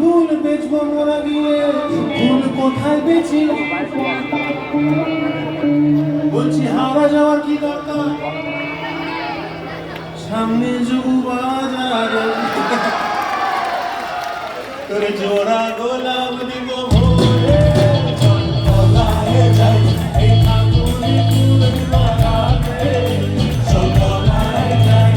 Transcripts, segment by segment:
ফুল বেচবো মোরা গিয়ে, ফুল কোথায় বেচি বলছি হাওড়া যাওয়ার কি দরকার, সামনে যুবু বাজার তোরে জোড়া গোলাপ দিব ভোরে চলায় যাই এই আগুনে ফুল বাগানে চলায় যাই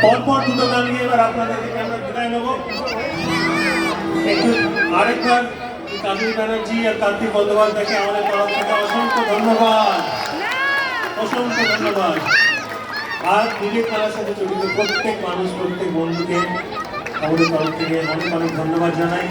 পরপর দুটো গান নিয়ে এবার আপনাদেরকে আমরা বিদায় নেব। আরেকবার কাজল ব্যানার্জি আর কার্তিক বন্দ্যোপাধ্যায়কে আমাদের তরফ থেকে অসংখ্য ধন্যবাদ, অসংখ্য ধন্যবাদ। আর নিজের খেলার সাথে জড়িত প্রত্যেক মানুষ, প্রত্যেক বন্ধুকে আমাদের তরফ থেকে অনেক অনেক ধন্যবাদ জানাই।